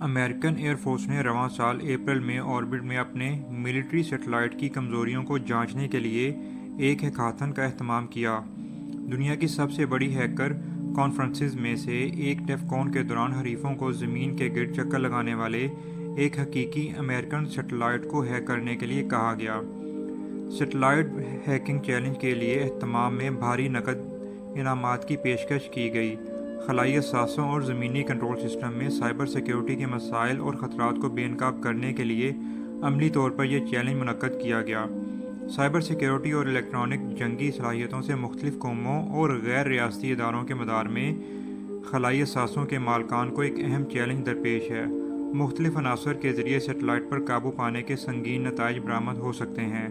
American air force نے رواں سال اپریل میں آربٹ میں اپنے ملٹری سیٹلائٹ کی کمزوریوں کو جانچنے کے لیے ایک ہیکاتھن کا اہتمام کیا۔ دنیا کی سب سے بڑی ہیکر کانفرنسز میں سے ایک ڈیف کون کے دوران حریفوں کو زمین کے گرد چکر لگانے والے ایک حقیقی امریکن سیٹلائٹ کو ہیک کرنے کے لیے کہا گیا۔ سیٹلائٹ ہیکنگ چیلنج کے لیے اہتمام میں بھاری نقد انعامات کی پیشکش کی گئی۔ خلائی اثاثوں اور زمینی کنٹرول سسٹم میں سائبر سیکیورٹی کے مسائل اور خطرات کو بے نقاب کرنے کے لیے عملی طور پر یہ چیلنج منعقد کیا گیا۔ سائبر سیکیورٹی اور الیکٹرانک جنگی صلاحیتوں سے مختلف قوموں اور غیر ریاستی اداروں کے مدار میں خلائی اثاثوں کے مالکان کو ایک اہم چیلنج درپیش ہے۔ مختلف عناصر کے ذریعے سیٹلائٹ پر قابو پانے کے سنگین نتائج برآمد ہو سکتے ہیں۔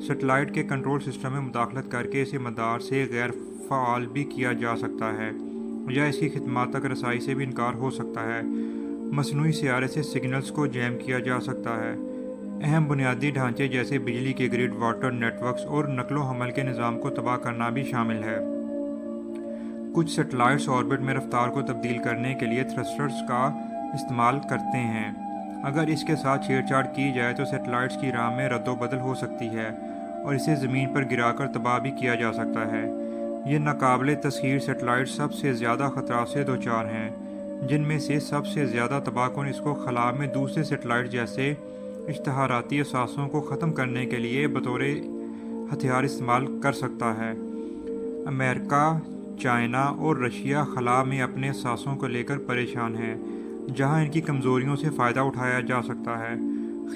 سیٹلائٹ کے کنٹرول سسٹم میں مداخلت کر کے اسے مدار سے غیر فعال بھی کیا جا سکتا ہے یا اس کی خدمات تک رسائی سے بھی انکار ہو سکتا ہے۔ مصنوعی سیارے سے سگنلز کو جیم کیا جا سکتا ہے۔ اہم بنیادی ڈھانچے جیسے بجلی کے گرڈ، واٹر نیٹ ورکس اور نقل و حمل کے نظام کو تباہ کرنا بھی شامل ہے۔ کچھ سیٹلائٹس آربٹ میں رفتار کو تبدیل کرنے کے لیے تھرسٹرز کا استعمال کرتے ہیں۔ اگر اس کے ساتھ چھیڑ چھاڑ کی جائے تو سیٹلائٹس کی راہ میں رد و بدل ہو سکتی ہے اور اسے زمین پر گرا کر تباہ بھی کیا جا سکتا ہے۔ یہ ناقابل تسخیر سیٹلائٹ سب سے زیادہ خطرات سے دوچار ہیں، جن میں سے سب سے زیادہ تباہ کن اس کو خلا میں دوسرے سیٹلائٹ جیسے اشتہاراتی اثاثوں کو ختم کرنے کے لیے بطور ہتھیار استعمال کر سکتا ہے۔ امریکہ، چائنا اور رشیا خلا میں اپنے اثاثوں کو لے کر پریشان ہیں، جہاں ان کی کمزوریوں سے فائدہ اٹھایا جا سکتا ہے۔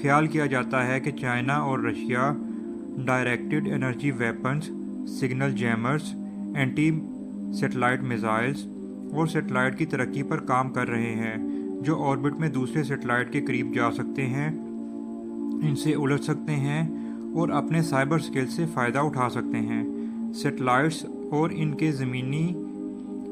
خیال کیا جاتا ہے کہ چائنا اور Russia directed energy weapons, signal jammers, anti satellite missiles اور سیٹلائٹ کی ترقی پر کام کر رہے ہیں جو آربٹ میں دوسرے سیٹلائٹ کے قریب جا سکتے ہیں، ان سے الجھ سکتے ہیں اور اپنے سائبر اسکل سے فائدہ اٹھا سکتے ہیں۔ سیٹلائٹس اور ان کے زمینی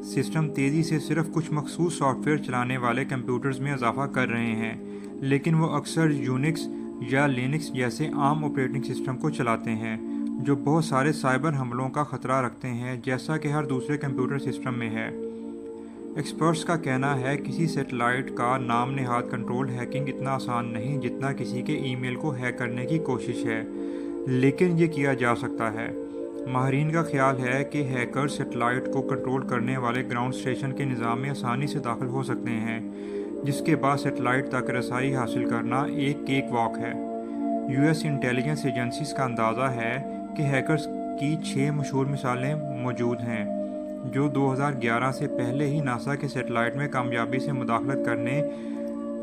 سسٹم تیزی سے صرف کچھ مخصوص سافٹ ویئر چلانے والے کمپیوٹرز میں اضافہ کر رہے ہیں، لیکن وہ اکثر یونکس یا لینکس جیسے عام آپریٹنگ سسٹم کو چلاتے ہیں جو بہت سارے سائبر حملوں کا خطرہ رکھتے ہیں، جیسا کہ ہر دوسرے کمپیوٹر سسٹم میں ہے۔ ایکسپرٹس کا کہنا ہے کسی سیٹلائٹ کا نام نہاد کنٹرول ہیکنگ اتنا آسان نہیں جتنا کسی کے ای میل کو ہیک کرنے کی کوشش ہے، لیکن یہ کیا جا سکتا ہے۔ ماہرین کا خیال ہے کہ ہیکر سیٹلائٹ کو کنٹرول کرنے والے گراؤنڈ اسٹیشن کے نظام میں آسانی سے داخل ہو سکتے ہیں، جس کے بعد سیٹلائٹ تک رسائی حاصل کرنا ایک کیک واک ہے۔ یو ایس انٹیلیجنس ایجنسیز کا اندازہ ہے کہ ہیکرز کی 6 مشہور مثالیں موجود ہیں جو 2011 سے پہلے ہی ناسا کے سیٹلائٹ میں کامیابی سے مداخلت کرنے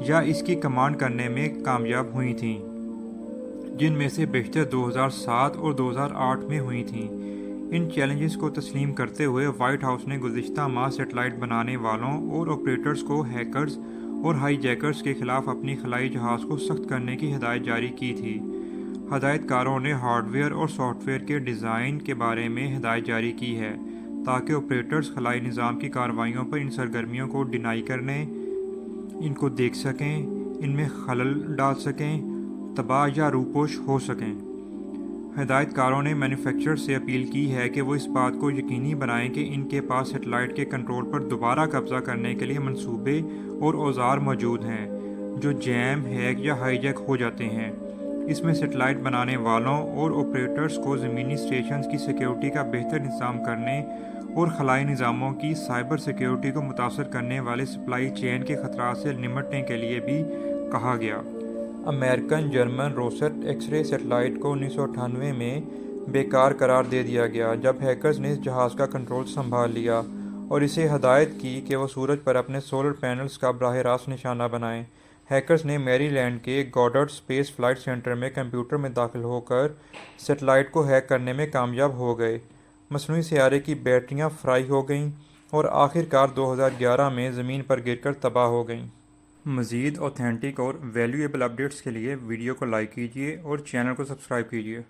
یا اس کی کمانڈ کرنے میں کامیاب ہوئی تھیں، جن میں سے بیشتر 2007 اور 2008 میں ہوئی تھیں۔ ان چیلنجز کو تسلیم کرتے ہوئے وائٹ ہاؤس نے گزشتہ ماہ سیٹلائٹ بنانے والوں اور آپریٹرز کو ہیکرز اور ہائی جیکرز کے خلاف اپنی خلائی جہاز کو سخت کرنے کی ہدایت جاری کی تھی۔ ہدایت کاروں نے ہارڈ ویئر اور سافٹ ویئر کے ڈیزائن کے بارے میں ہدایت جاری کی ہے تاکہ آپریٹرز خلائی نظام کی کارروائیوں پر ان سرگرمیوں کو ڈینائی کرنے، ان کو دیکھ سکیں، ان میں خلل ڈال سکیں، تباہ یا روپوش ہو سکیں۔ ہدایت کاروں نے مینوفیکچرر سے اپیل کی ہے کہ وہ اس بات کو یقینی بنائیں کہ ان کے پاس سیٹلائٹ کے کنٹرول پر دوبارہ قبضہ کرنے کے لیے منصوبے اور اوزار موجود ہیں جو جیم، ہیک یا ہائی جیک ہو جاتے ہیں۔ اس میں سیٹلائٹ بنانے والوں اور آپریٹرز کو زمینی اسٹیشنز کی سیکیورٹی کا بہتر انتظام کرنے اور خلائی نظاموں کی سائبر سیکیورٹی کو متاثر کرنے والے سپلائی چین کے خطرات سے نمٹنے کے لیے بھی کہا گیا۔ American German roast X ray satellite کو 1998 میں بیکار قرار دے دیا گیا جب ہیکرز نے اس جہاز کا کنٹرول سنبھال لیا اور اسے ہدایت کی کہ وہ سورج پر اپنے سولر پینلز کا براہ راست نشانہ بنائیں۔ ہیکرز نے میری لینڈ کے گوڈرڈ اسپیس فلائٹ سینٹر میں کمپیوٹر میں داخل ہو کر سیٹلائٹ کو ہیک کرنے میں کامیاب ہو گئے۔ مصنوعی سیارے کی بیٹریاں فرائی ہو گئیں اور آخر کار 2011 میں زمین پر گر کر تباہ ہو گئیں۔ مزید اوتھینٹک اور ویلیویبل اپڈیٹس کے لیے ویڈیو کو لائک کیجیے اور چینل کو سبسکرائب کیجیے۔